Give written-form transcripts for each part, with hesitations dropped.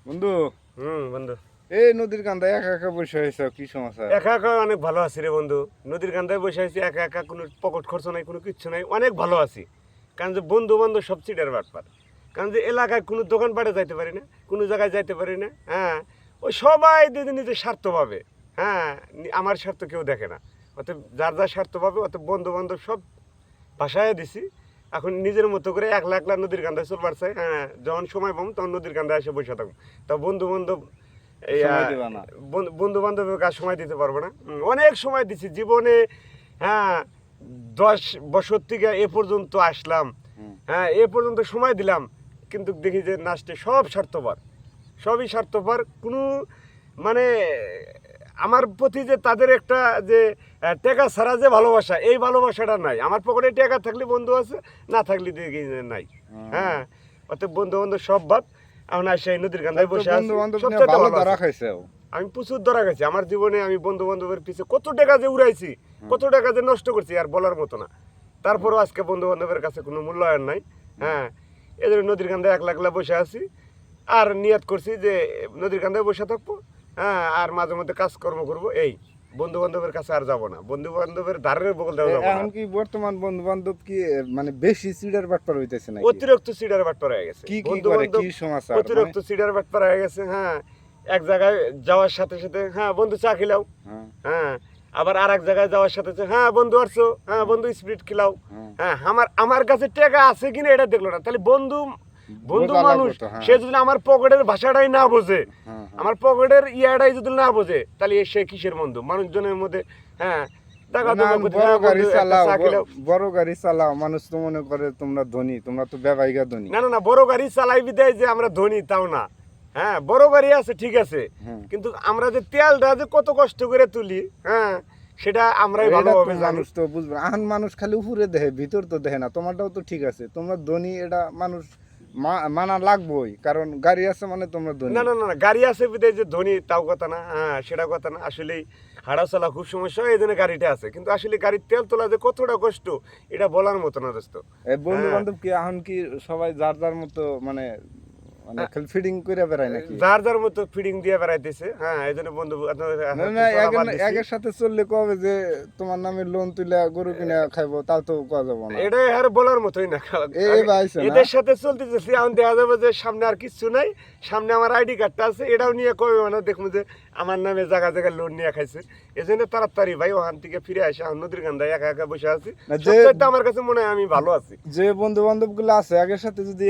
বন্ধু, বন্ধু এই নদীর কান্দায় একা একা বসে হয়েছে, কি সমস্যা? একা একা অনেক ভালো আছি রে বন্ধু। নদীর কান্দায় বসে আছি একা একা, কোনো পকেট খরচ নাই, কোনো কিচ্ছু নাই, অনেক ভালো আছি। কারণ যে বন্ধু বান্ধব সব চিটার বাটপার। কারণ যে এলাকায় কোনো দোকানপাটে যাইতে পারি না, কোনো জায়গায় যাইতে পারি না। হ্যাঁ, ওই সবাই দিদি নিজের স্বার্থ পাবে। হ্যাঁ, আমার স্বার্থ কেউ দেখে না। অতএব যার যার স্বার্থ পাবে, অতএব বন্ধু বান্ধব সব ভাসায় দিছি। এখন নিজের মতো করে একলা একলা নদীর কান্দায় চলবার চাই। হ্যাঁ, যখন সময় পাবো তখন নদীর কান্দায় এসে বসে থাকবো। তা বন্ধু বান্ধব এই সময় দিবা না? বন্ধু বান্ধবের কাছে সময় দিতে পারবো না। অনেক সময় দিছি জীবনে। হ্যাঁ, 10 বছর থেকে এ পর্যন্ত আসলাম। হ্যাঁ, এ পর্যন্ত সময় দিলাম, কিন্তু দেখি যে নাচতে সব স্বার্থপর, সবই স্বার্থপর। কোনো মানে আমার প্রতি যে তাদের একটা যে টাকা ছাড়া যে ভালোবাসা, এই ভালোবাসাটা নাই। আমার পকেটে টাকা থাকলে বন্ধু আছে, না থাকলে দেখি যে নাই। হ্যাঁ, অতএব বন্ধু বান্ধব সব বাদ। এখন আসে নদীর কান্দায় বসে আছি। সবচেয়ে ভালো ধরা আছি। খাইছে। আমি প্রচুর ধরা গেছি আমার জীবনে। আমি বন্ধু বান্ধবের পিছে কত টাকা যে উড়াইছি, কত টাকা যে নষ্ট করছি, আর বলার মতো না। তারপরেও আজকে বন্ধু বান্ধবের কাছে কোনো মূল্যায়ন নাই। হ্যাঁ, এদের নদীর কান্দায় একলা একলা বসে আছি, আর নিয়ত করছি যে নদীর কান্দায় বসে থাকবো। হ্যাঁ, আর মাঝে মধ্যে কাজকর্ম করবো। এই বন্ধু বান্ধবের কাছে আর যাবো না, বন্ধু বান্ধবের ধারের বগল দেওয়া যাবো না। এখন কি বর্তমান বন্ধু বান্ধব কি মানে বেশি সিডার বাটপার হইতেছে নাকি? অতিরিক্ত সিডার বাটপার হয়ে গেছে কি কি বন্ধু করে, বান্ধব, কি সমস্যা? অতিরিক্ত সিডার বাটপার হয়ে গেছে। হ্যাঁ, এক জায়গায় যাওয়ার সাথে সাথে হ্যাঁ বন্ধু চা খিলাও। হ্যাঁ, আবার আর এক জায়গায় যাওয়ার সাথে সাথে হ্যাঁ বন্ধু আসছো, হ্যাঁ বন্ধু স্পিরিট খিলাও। হ্যাঁ, আমার কাছে টাকা আছে কিনা এটা দেখলো না। তাহলে বন্ধু বন্ধু মানুষ, সে যদি আমার পকেটের ভাষাটাই না বোঝে, আমার পকেটের ইয়াটাই যদি না বোঝে, তাহলে সে কিসের বন্ধু? মানুষজনের মধ্যে হ্যাঁ বড় গাড়ি চালাও, মানুষ তো মনে করে তোমরা ধনী, তোমরা তো ব্যবসায়িকা ধনী। না না না, বড় গাড়ি চালাই বিদায় যে আমরা ধনী তাও না। হ্যাঁ, বড় গাড়ি আছে ঠিক আছে, কিন্তু আমরা যে তেলটা যে কত কষ্ট করে তুলি, হ্যাঁ সেটা আমরাই ভালোভাবে জানি। মানুষ তো বুঝবে। এখন মানুষ খালি উপরে দেখে, ভিতর তো দেখে না। তোমারটাও তো ঠিক আছে, তোমরা ধনী, এটা মানুষ মানা লাগবেই, কারণ গাড়ি আছে মানে তোমরা ধনী। না না না, গাড়ি আছে বিদায় যে ধনী তাও কথা না। হ্যাঁ, সেটা কথা না। আসলে হাঁটা চলা খুব সমস্যা, এই জন্য গাড়িটা আছে। কিন্তু আসলে গাড়ির তেল তোলা যে কতটা কষ্ট, এটা বলার মতো না দোস্ত। বন্ধু বান্ধব কি এখন কি সবাই যার যার মতো মানে মানে খালি ফিডিং করে বেড়ায় নাকি? যার যার মতো ফিডিং দিয়ে বেড়াইতেছে। হ্যাঁ, এই জন্য বন্ধু একের সাথে চললে কবে যে তোমার নামে লোন তুলে গরু কিনে খাইবো, তাও তো কোয়া যাবো না। এটা আর বলার মতোই না। এদের সাথে চলতেছে, এখন দেখা যাবে যে সামনে আর কিছু নাই, সামনে আমার আইডি কার্ডটা আছে, এটাও নিয়ে কবে মানে দেখবো যে আমার নামে জায়গা জায়গায় লোন নিয়ে খাইছে। এই জন্য তাড়াতাড়ি ভাই ওখান থেকে ফিরে আসে। এখন নদীর কান্দায় একা একা বসে আছি। আমার কাছে মনে হয় আমি ভালো আছি। যে বন্ধু বান্ধব গুলো আছে, আগের সাথে যদি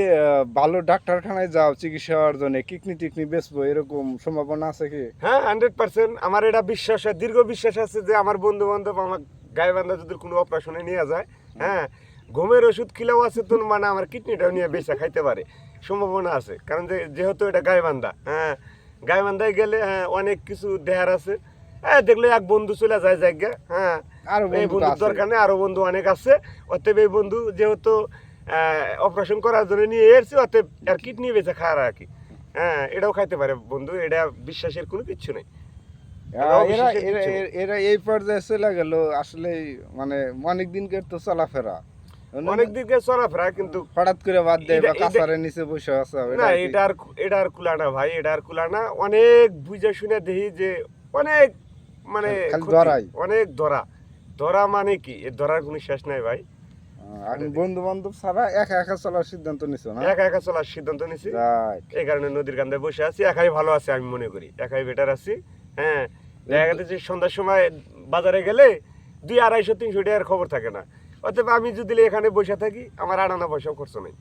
ভালো ডাক্তারখানায় যাও চিকিৎসা হওয়ার জন্য, কিডনি টিকনি বেচবো, এরকম সম্ভাবনা আছে কি? হ্যাঁ, 100% আমার এটা বিশ্বাস, দীর্ঘ বিশ্বাস আছে যে আমার বন্ধু বান্ধব আমার গাইবান্ধা যদি কোনো অপারেশনে নিয়ে যায়, হ্যাঁ ঘুমের ওষুধ খিলাও আছে, তো মানে আমার কিডনিটাও নিয়ে বেচা খাইতে পারে, সম্ভাবনা আছে। কারণ যেহেতু এটা গাইবান্ধা, হ্যাঁ গাইবান্ধায় গেলে হ্যাঁ অনেক কিছু দেহার আছে। হ্যাঁ, দেখলে এক বন্ধু চলে যায় জায়গা। হ্যাঁ, এই বন্ধুর দরকার নেই, আরো বন্ধু অনেক আছে। অতএব এই বন্ধু যেহেতু অপারেশন করার জন্য নিয়ে এসেছি, অতএব আর কিডনি বেচা খাওয়ার আর কি। হ্যাঁ, এটাও খাইতে পারে বন্ধু, এটা বিশ্বাসের কোনো কিছু নেই। এরা এই পর্যায়ে চলে গেল, আসলে মানে অনেকদিনকার তো চলাফেরা, অনেকদিকে চলাফেরা, কিন্তু হঠাৎ করে বাদ দেয় বা কাছারের নিচে বসে আছে না। এটা আর কুলানা ভাই, এটা আর কুলানা। অনেক বুঝে শুনে দেখি যে অনেক মানে অনেক ধরা মানে কি, এর ধরার কোনো শেষ নাই ভাই। বন্ধু বান্ধব ছাড়া একা একা চলার সিদ্ধান্ত নিছো না? একা একা চলার সিদ্ধান্ত নিছি, এই কারণে নদীর কান্দায় বসে আছি। একাই ভালো আছে আমি মনে করি, একাই বেটার আছি। হ্যাঁ, দেখা গেছে সন্ধ্যার সময় বাজারে গেলে 200-250-300 টাকার খবর থাকে না। অতএব আমি যদি এখানে বসে থাকি, আমার আনানা পয়সাও খরচ নেই।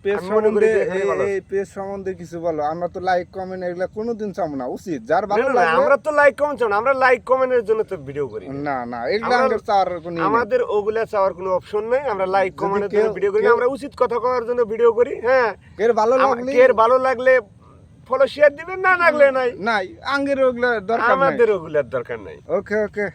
পেজ সম্বন্ধে কিছু বলো। আমরা তো লাইক কমেন্ট এগুলা কোনোদিন চাবো না, উচিত যার ভালো লাগে। আমরা তো লাইক কমেন্ট চাই না, আমরা লাইক কমেন্টের জন্য তো ভিডিও করি না। না, এগুলা চাওয়ার কোনো, আমাদের ওগুলা চাওয়ার কোনো অপশন নাই। আমরা লাইক কমেন্টের জন্য ভিডিও করি, আমরা উচিত কথা কওয়ার জন্য ভিডিও করি। হ্যাঁ, এর ভালো লাগলে ফলো শেয়ার দিবেন, না লাগলে নাই। আঙ্গের ওগুলা দরকার নাই, আমাদের ওগুলার দরকার নাই। ওকে ওকে।